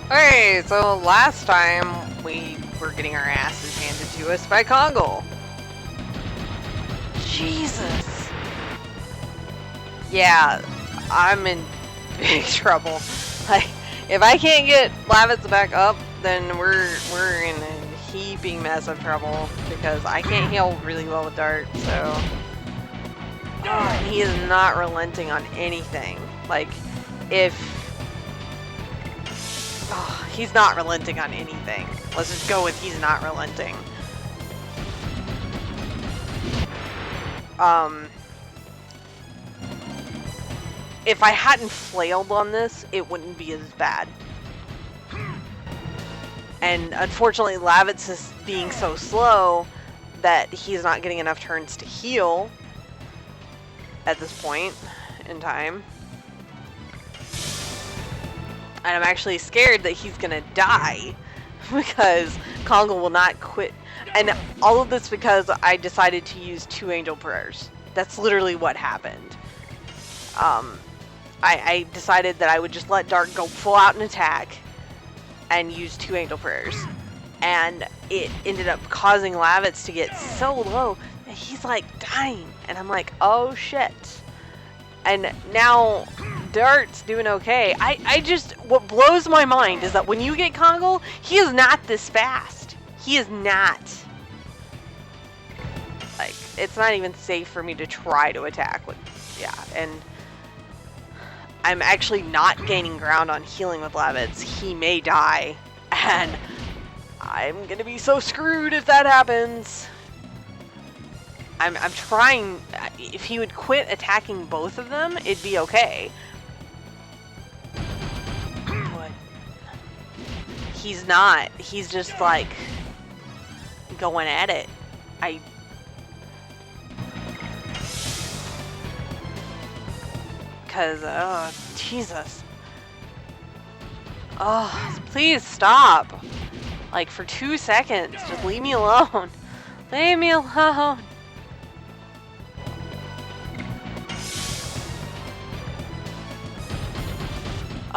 Okay, so last time we were getting our asses handed to us by Congle. Jesus. Yeah, I'm in big trouble. Like, if I can't get Lavitz back up, then we're in a heaping mess of trouble because I can't heal really well with Dart. So he is not relenting on anything. Like, he's not relenting on anything. Let's just go with he's not relenting. If I hadn't flailed on this, it wouldn't be as bad. And unfortunately, Lavitz is being so slow that he's not getting enough turns to heal at this point in time. And I'm actually scared that he's gonna die because Congle will not quit. And all of this because I decided to use 2 angel prayers. That's literally what happened. I decided that I would just let Dart go full out and attack and use 2 angel prayers. And it ended up causing Lavitz to get so low that he's like dying. And I'm like, oh shit. And now Dart's doing okay. What blows my mind is that when you get Congle, he is not this fast. He is not. Like, it's not even safe for me to try to attack with, yeah, and I'm actually not gaining ground on healing with Lavitz. He may die, and I'm gonna be so screwed if that happens. I'm trying. If he would quit attacking both of them, it'd be okay. But he's not. He's just like going at it. Because, oh, Jesus. Oh, please stop. Like, for 2 seconds, just leave me alone. Leave me alone.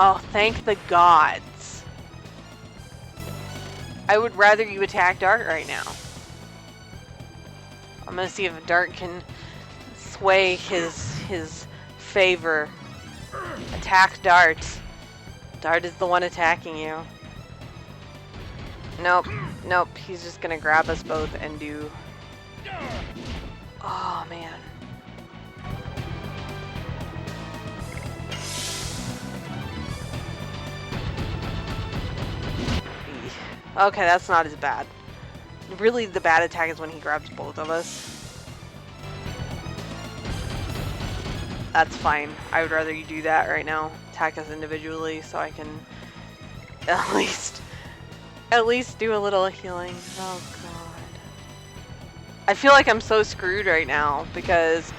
Oh, thank the gods. I would rather you attack Dart right now. I'm gonna see if Dart can sway his favor. Attack Dart. Dart is the one attacking you. Nope. Nope. He's just gonna grab us both and do... Oh, man. Okay, that's not as bad. Really, the bad attack is when he grabs both of us. That's fine. I would rather you do that right now. Attack us individually so I can at least do a little healing. Oh god. I feel like I'm so screwed right now because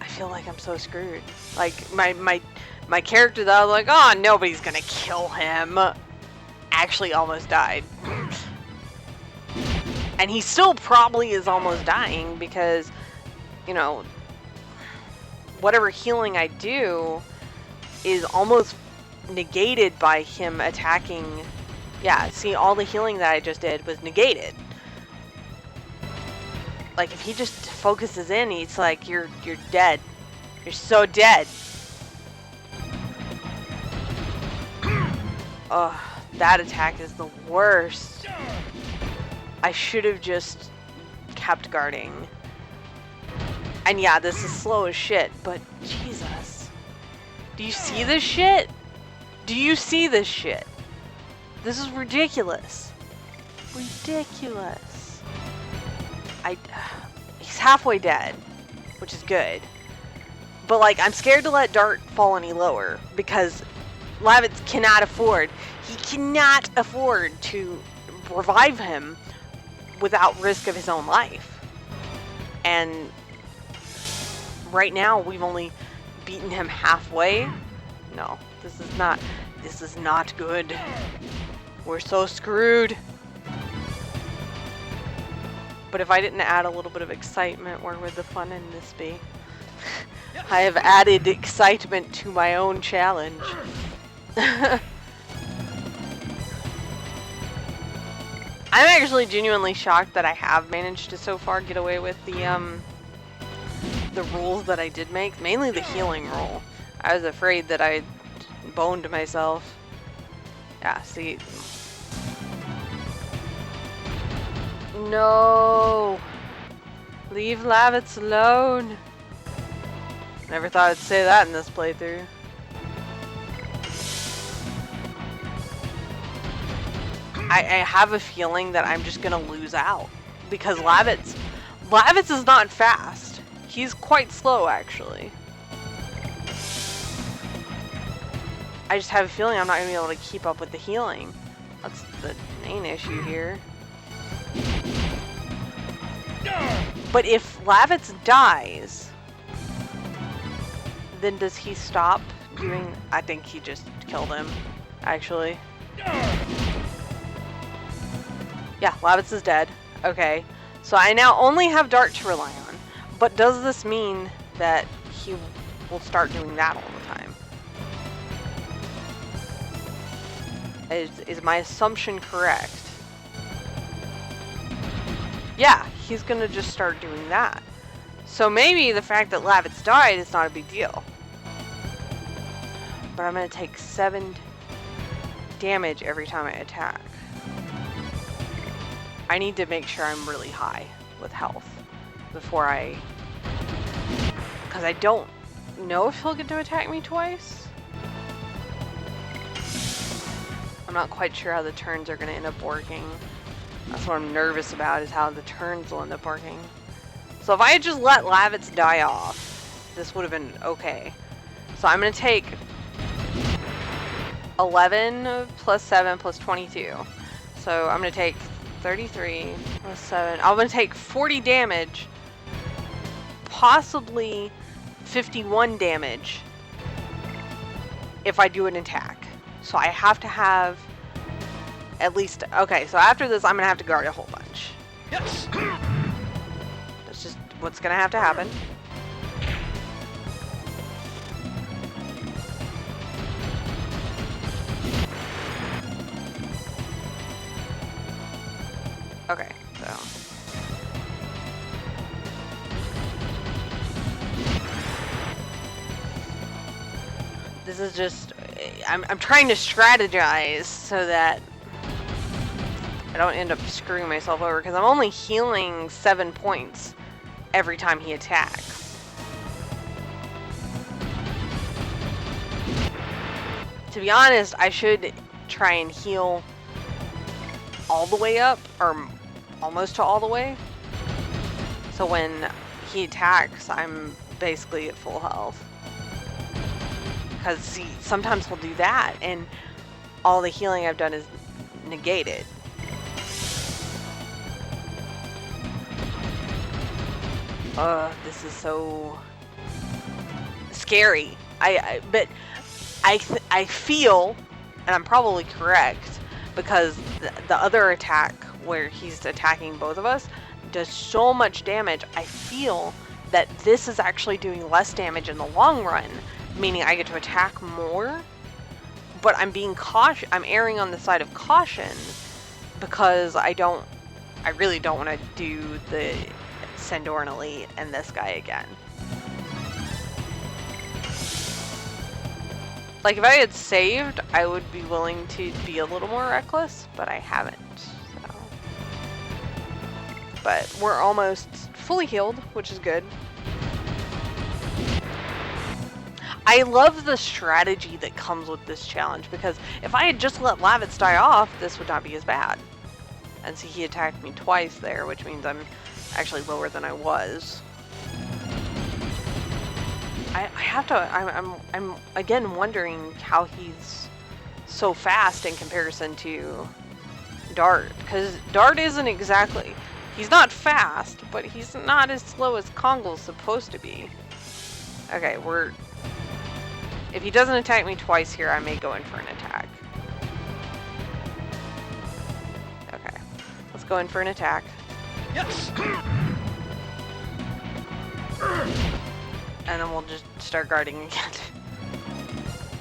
I feel like I'm so screwed. Like my character that I was like, oh, nobody's gonna kill him, actually almost died. And he still probably is almost dying because, you know, whatever healing I do is almost negated by him attacking. Yeah, see, all the healing that I just did was negated. Like, if he just focuses in, it's like, you're dead. You're so dead. Ugh, that attack is the worst. I should have just kept guarding. And yeah, this is slow as shit, but Jesus. Do you see this shit? Do you see this shit? This is ridiculous. Ridiculous. He's halfway dead, which is good. But like, I'm scared to let Dart fall any lower because Lavitz cannot afford. He cannot afford to revive him without risk of his own life. And right now we've only beaten him halfway. No, this is not good. We're so screwed. But if I didn't add a little bit of excitement, where would the fun in this be? I have added excitement to my own challenge. I'm actually genuinely shocked that I have managed to so far get away with the rules that I did make, mainly the healing rule. I was afraid that I boned myself. Yeah, see. No! Leave Lavitz alone! Never thought I'd say that in this playthrough. I have a feeling that I'm just gonna lose out. Because Lavitz is not fast. He's quite slow, actually. I just have a feeling I'm not gonna be able to keep up with the healing. That's the main issue here. But if Lavitz dies, then does he stop doing... I think he just killed him, actually. Yeah, Lavitz is dead. Okay. So I now only have Dart to rely on. But does this mean that he will start doing that all the time? Is my assumption correct? Yeah, he's gonna just start doing that. So maybe the fact that Lavitz died is not a big deal. But I'm gonna take 7 damage every time I attack. I need to make sure I'm really high with health before I... Because I don't know if he'll get to attack me twice. I'm not quite sure how the turns are going to end up working. That's what I'm nervous about, is how the turns will end up working. So if I had just let Lavitz die off, this would have been okay. So I'm going to take 11 plus 7 plus 22. So I'm going to take 33 plus 7. I'm going to take 40 damage, possibly 51 damage if I do an attack. So I have to have at least... Okay, so after this, I'm going to have to guard a whole bunch. Yes. That's just what's going to have to happen. Okay, so... This is just... I'm trying to strategize so that I don't end up screwing myself over, because I'm only healing 7 points every time he attacks. To be honest, I should try and heal all the way up, or almost to all the way. So when he attacks, I'm basically at full health. Because, see, sometimes he'll do that, and all the healing I've done is negated. This is so scary. But I feel, and I'm probably correct, because the other attack where he's attacking both of us does so much damage. I feel that this is actually doing less damage in the long run, meaning I get to attack more, but I'm being cautious. I'm erring on the side of caution because I really don't want to do the Sandoran Elite and this guy again. Like, if I had saved, I would be willing to be a little more reckless, but I haven't, so. But we're almost fully healed, which is good. I love the strategy that comes with this challenge, because if I had just let Lavitz die off, this would not be as bad. And see, he attacked me twice there, which means I'm actually lower than I was. I have to, I'm again wondering how he's so fast in comparison to Dart, because Dart isn't exactly, he's not fast, but he's not as slow as Kongol's supposed to be. Okay, if he doesn't attack me twice here, I may go in for an attack. Okay, let's go in for an attack. Yes. and then we'll just start guarding again.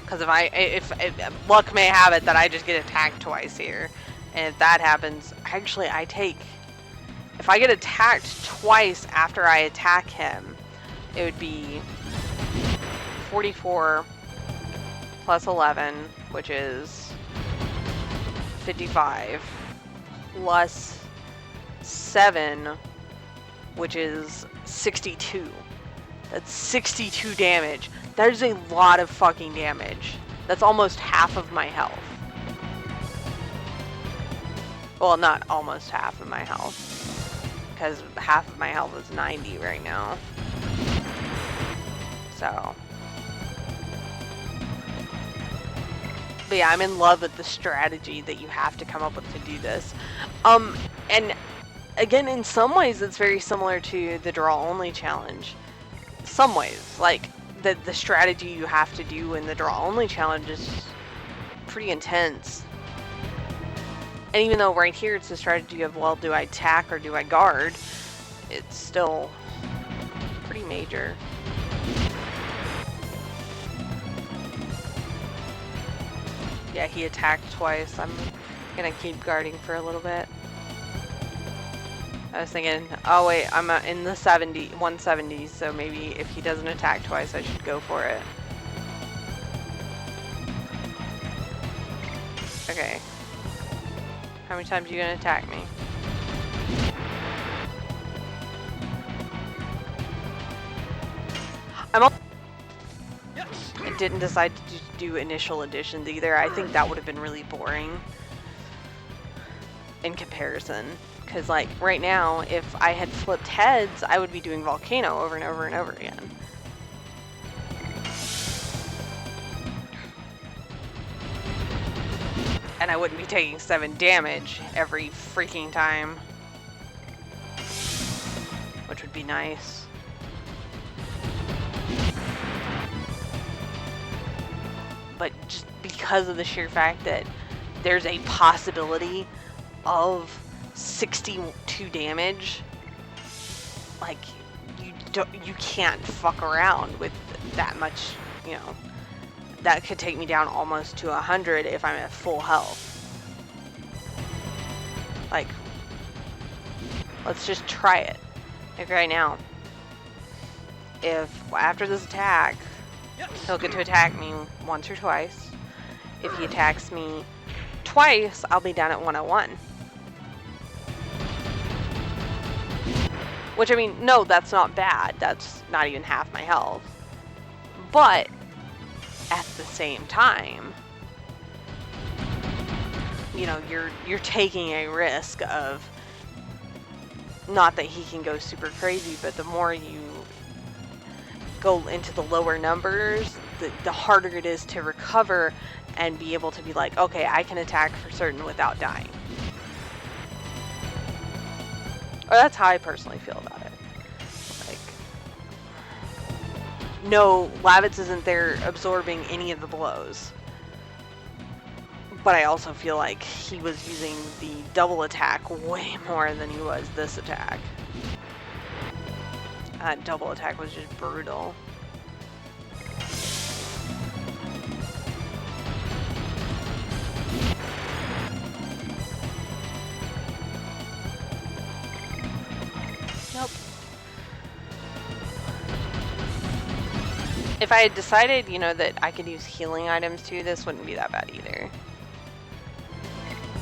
Because if luck may have it that I just get attacked twice here, and if that happens, actually if I get attacked twice after I attack him, it would be 44 plus 11, which is 55, plus 7, which is 62. That's 62 damage. That is a lot of fucking damage. That's almost half of my health. Well, not almost half of my health, because half of my health is 90 right now. So. But yeah, I'm in love with the strategy that you have to come up with to do this. And again, in some ways, it's very similar to the draw-only challenge. Some ways, like the strategy you have to do in the draw-only challenge is pretty intense. And even though right here it's the strategy of, well, do I attack or do I guard? It's still pretty major. Yeah, he attacked twice. I'm gonna keep guarding for a little bit. I was thinking, oh wait, I'm in the 170s, so maybe if he doesn't attack twice, I should go for it. Okay. How many times are you gonna attack me? I didn't decide to do initial additions either. I think that would have been really boring in comparison. Because, like, right now, if I had flipped heads, I would be doing Volcano over and over and over again. And I wouldn't be taking 7 damage every freaking time. Which would be nice. But just because of the sheer fact that there's a possibility of 62 damage, like, you can't fuck around with that much, you know. That could take me down almost to 100 if I'm at full health. Like, let's just try it. Like right now, if after this attack he'll get to attack me once or twice, if he attacks me twice, I'll be down at 101. Which, I mean, no, that's not bad. That's not even half my health. But at the same time, you know, you're taking a risk of, not that he can go super crazy, but the more you go into the lower numbers, the harder it is to recover and be able to be like, okay, I can attack for certain without dying. Or that's how I personally feel about it. Like, no, Lavitz isn't there absorbing any of the blows. But I also feel like he was using the double attack way more than he was this attack. That double attack was just brutal. Nope. If I had decided, you know, that I could use healing items too, this wouldn't be that bad either.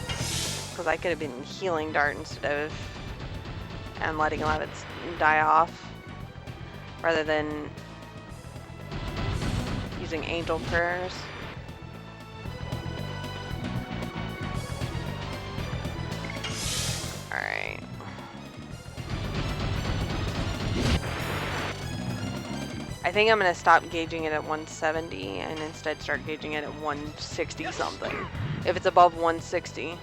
Because I could have been healing Dart instead of and letting Lavitz die off, rather than using angel prayers. Alright. I think I'm going to stop gauging it at 170 and instead start gauging it at 160 something. If it's above 160.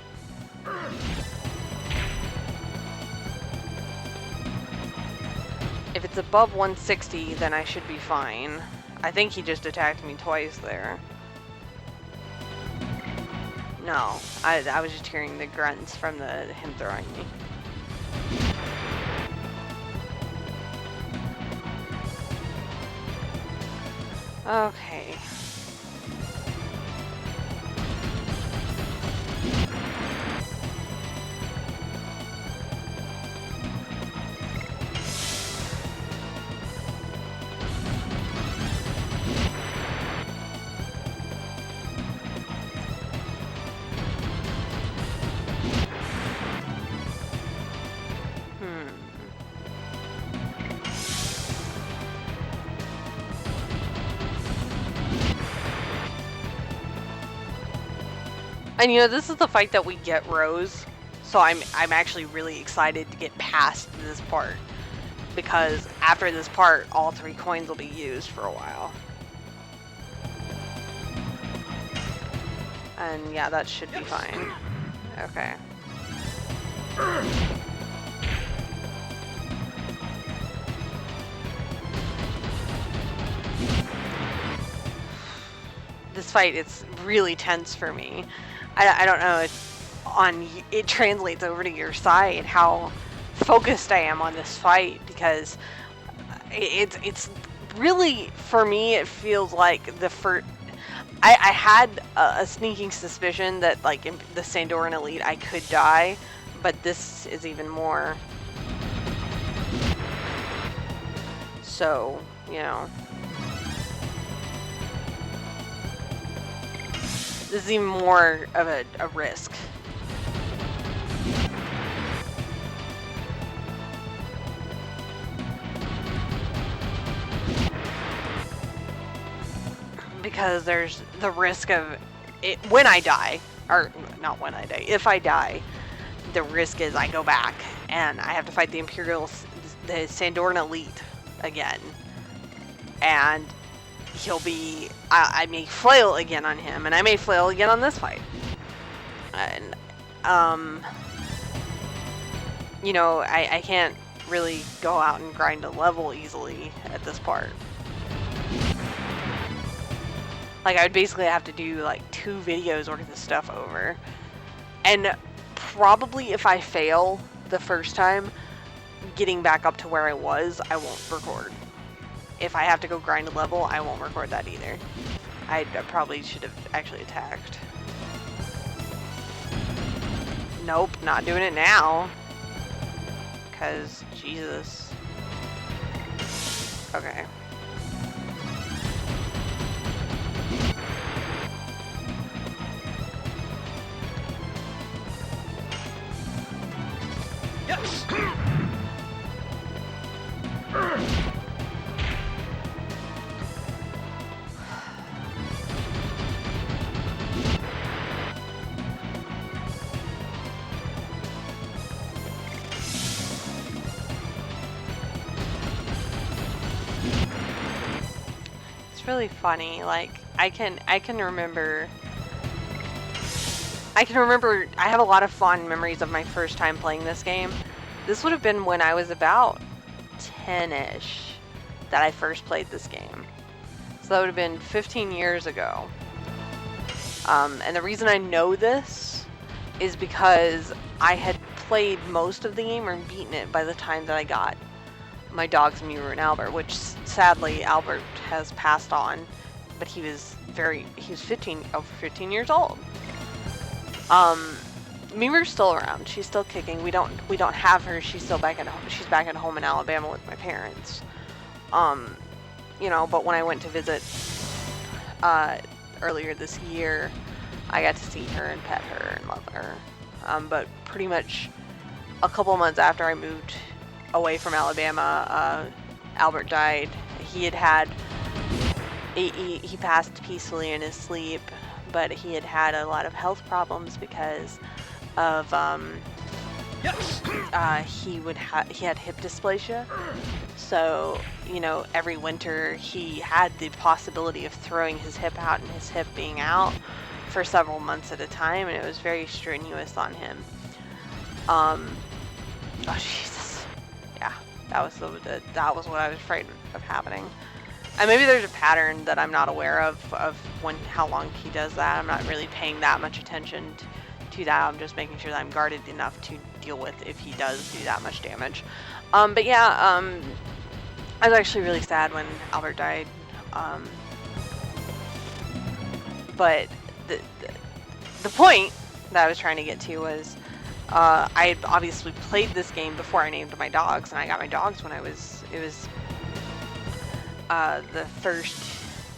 If it's above 160, then I should be fine. I think he just attacked me twice there. No, I was just hearing the grunts from him throwing me. Okay. And you know, this is the fight that we get Rose, so I'm actually really excited to get past this part, because after this part, all 3 coins will be used for a while. And yeah, that should be fine. Okay. This fight, it's really tense for me. I don't know if it translates over to your side how focused I am on this fight, because it's really, for me, it feels like the first. I had a sneaking suspicion that, like, in the Sandoran Elite I could die, but this is even more. So, you know. This is even more of a risk. Because there's the risk of it when I die, or not when I die, if I die, the risk is I go back and I have to fight the Sandoran Elite again. And he'll be, I may flail again on him, and I may flail again on this fight. And, you know, I can't really go out and grind a level easily at this part. Like, I would basically have to do, like, 2 videos worth of stuff over. And probably if I fail the first time, getting back up to where I was, I won't record. If I have to go grind a level, I won't record that either. I probably should have actually attacked. Nope, not doing it now. Because, Jesus. Okay. Yes. It's really funny. Like, I can remember. I have a lot of fond memories of my first time playing this game. This would have been when I was about 10-ish that I first played this game. So that would have been 15 years ago. And the reason I know this is because I had played most of the game or beaten it by the time that I got my dogs Miru and Albert, which sadly Albert has passed on, but he was over 15 years old. Miru's still around. She's still kicking. We don't have her. She's back at home in Alabama with my parents. You know, but when I went to visit earlier this year, I got to see her and pet her and love her. But pretty much a couple months after I moved away from Alabama, Albert died. He passed peacefully in his sleep, but he had a lot of health problems because of he had hip dysplasia. So, you know, every winter he had the possibility of throwing his hip out and his hip being out for several months at a time, and it was very strenuous on him. Oh Jesus, yeah, that was what I was afraid of happening. And maybe there's a pattern that I'm not aware of how long he does that. I'm not really paying that much attention to that. I'm just making sure that I'm guarded enough to deal with if he does do that much damage. But yeah, I was actually really sad when Albert died. But the point that I was trying to get to was, I had obviously played this game before I named my dogs, and I got my dogs when it was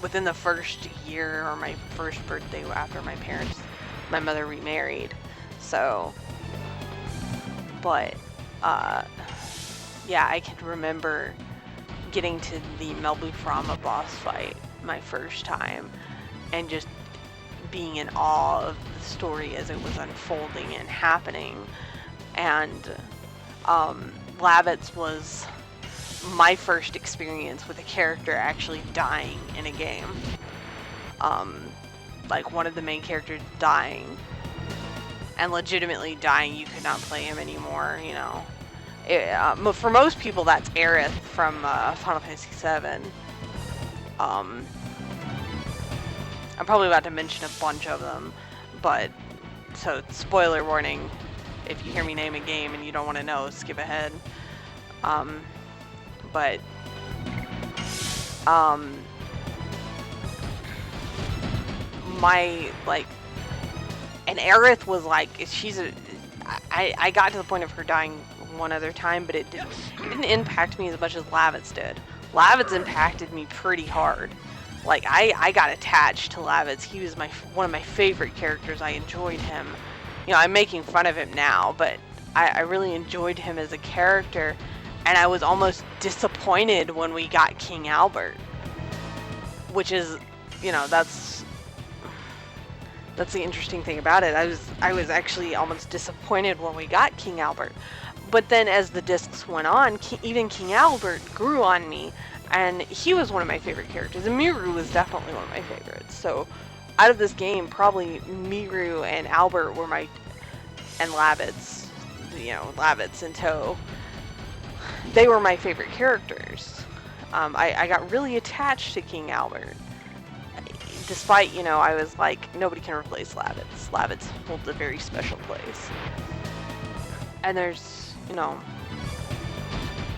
within the first year, or my first birthday after my mother remarried. So, but, yeah, I can remember getting to the Melbuframa boss fight my first time, and just being in awe of the story as it was unfolding and happening. And Lavitz was my first experience with a character actually dying in a game. Like one of the main characters dying, and legitimately dying. You could not play him anymore, you know. For most people, that's Aerith from Final Fantasy VII. I'm probably about to mention a bunch of them, but, so spoiler warning, if you hear me name a game and you don't want to know, skip ahead. But, and Aerith was like, I got to the point of her dying one other time, but it didn't impact me as much as Lavitz did. Lavitz impacted me pretty hard. Like, I got attached to Lavitz. He was one of my favorite characters. I enjoyed him. You know, I'm making fun of him now, but I really enjoyed him as a character, and I was almost disappointed when we got King Albert. Which is, you know, that's the interesting thing about it. I was actually almost disappointed when we got King Albert. But then as the discs went on, even King Albert grew on me, and he was one of my favorite characters. And Miru was definitely one of my favorites. So out of this game, probably Miru and Albert were and Lavitz, you know, Lavitz in tow, they were my favorite characters. I got really attached to King Albert. Despite, you know, I was like, nobody can replace Lavitz. Lavitz holds a very special place. And there's, you know,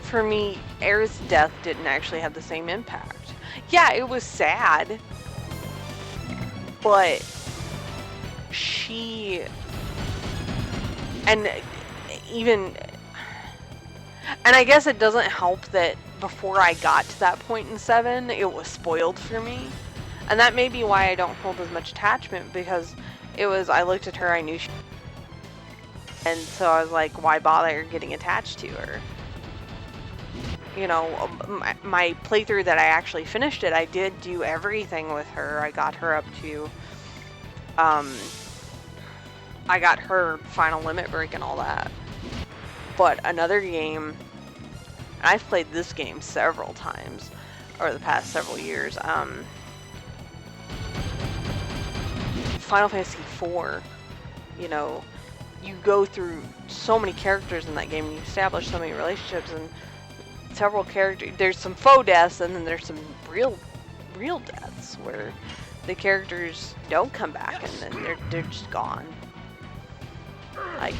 for me, Aerith's death didn't actually have the same impact. Yeah, it was sad, but and I guess it doesn't help that before I got to that point in 7, it was spoiled for me. And that may be why I don't hold as much attachment, because I looked at her, I knew she, and so I was like, why bother getting attached to her? You know, my playthrough that I actually finished it, I did do everything with her. I got her up to, I got her final limit break and all that. But another game, and I've played this game several times over the past several years, Final Fantasy IV, you know, you go through so many characters in that game, and you establish so many relationships, and several characters, there's some faux deaths, and then there's some real deaths, where the characters don't come back, and then they're just gone. Like,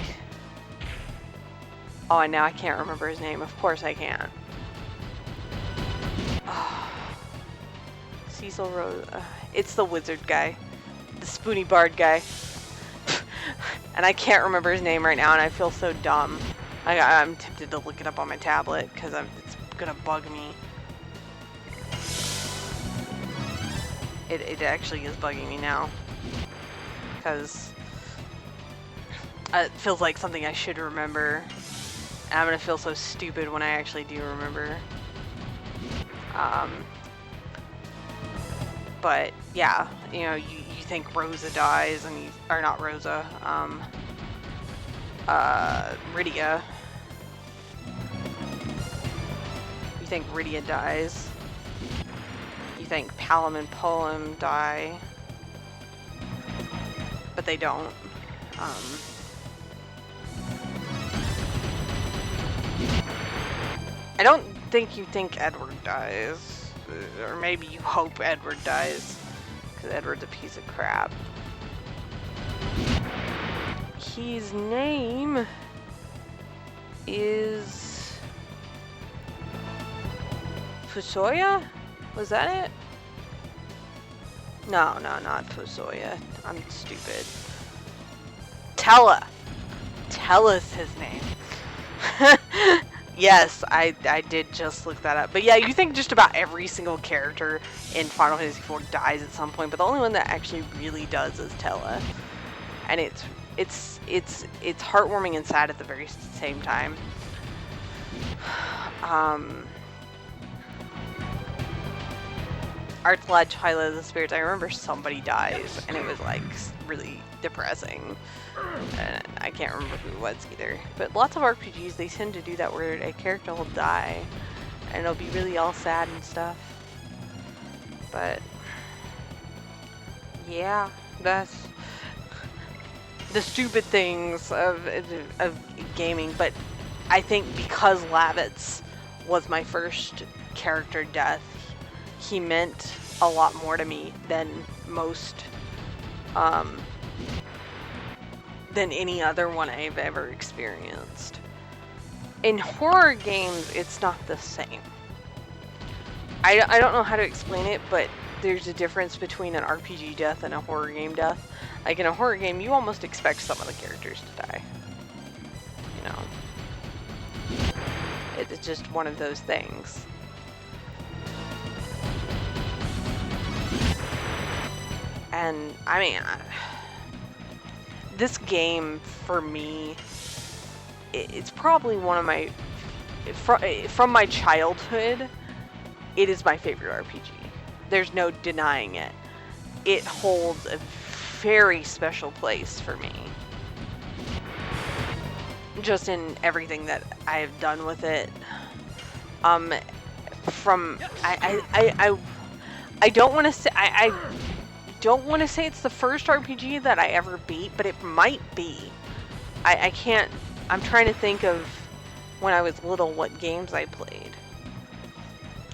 oh, and now I can't remember his name. Of course I can't. Oh. Cecil Rose, it's the wizard guy. The Spoony Bard guy. And I can't remember his name right now, and I feel so dumb. I'm tempted to look it up on my tablet, because it's gonna bug me. It actually is bugging me now. Because it feels like something I should remember. And I'm gonna feel so stupid when I actually do remember. But yeah, you know, you think Rosa dies, and or not Rosa, Rydia. You think Rydia dies. You think Palom and Poem die. But they don't. I don't think you think Edward dies. Or maybe you hope Edward dies, because Edward's a piece of crap. His name is Fusoya? Was that it? No, not Pozoya. I'm stupid. Tella. Tella's his name. Yes, I did just look that up. But yeah, you think just about every single character in Final Fantasy IV dies at some point, but the only one that actually really does is Tella. And it's heartwarming and sad at the very same time. Arts Lad Twilight of the Spirits, I remember somebody dies, and it was like really depressing. I can't remember who it was either. But lots of RPGs, they tend to do that where a character will die, and it'll be really all sad and stuff. But yeah, that's the stupid things of gaming. But I think because Lavitz was my first character death, he meant a lot more to me than most, than any other one I've ever experienced. In horror games, it's not the same. I don't know how to explain it, but there's a difference between an RPG death and a horror game death. Like in a horror game, you almost expect some of the characters to die. You know, it's just one of those things. And I mean, this game for me, it's probably one of my, from my childhood, it is my favorite RPG. There's no denying it. It holds a very special place for me. Just in everything that I have done with it. From I don't want to say I don't want to say it's the first RPG that I ever beat, but it might be. I can't. I'm trying to think of when I was little what games I played.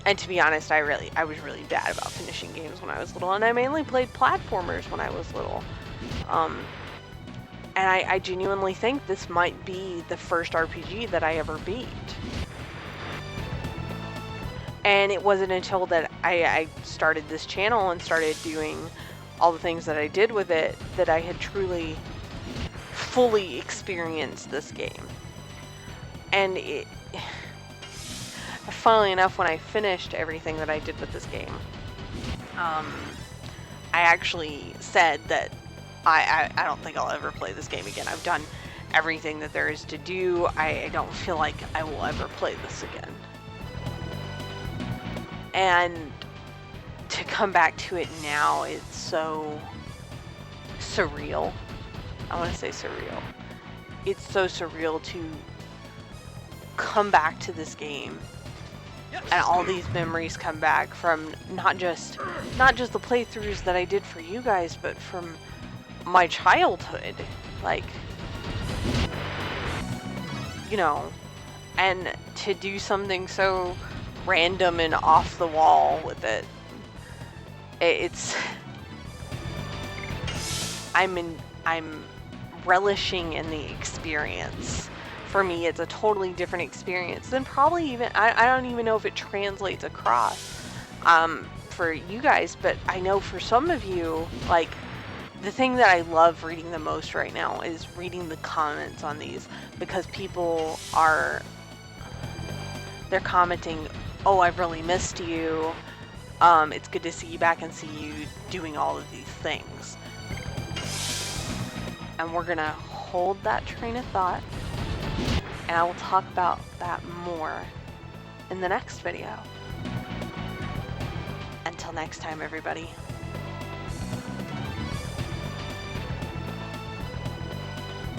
And to be honest, I was really bad about finishing games when I was little, and I mainly played platformers when I was little. And I genuinely think this might be the first RPG that I ever beat. And it wasn't until that I started this channel and started doing all the things that I did with it that I had truly, fully experienced this game. And funnily enough, when I finished everything that I did with this game, I actually said that I don't think I'll ever play this game again. I've done everything that there is to do. I don't feel like I will ever play this again. And to come back to it now, it's so surreal. I want to say surreal. It's so surreal to come back to this game, and all these memories come back from not just the playthroughs that I did for you guys, but from my childhood, like, you know, and to do something so random and off the wall with it. I'm relishing in the experience. For me, it's a totally different experience than probably even, I don't even know if it translates across for you guys, but I know for some of you, like, the thing that I love reading the most right now is reading the comments on these, because people they're commenting, oh, I've really missed you. It's good to see you back and see you doing all of these things. And we're gonna hold that train of thought, and I will talk about that more in the next video. Until next time, everybody.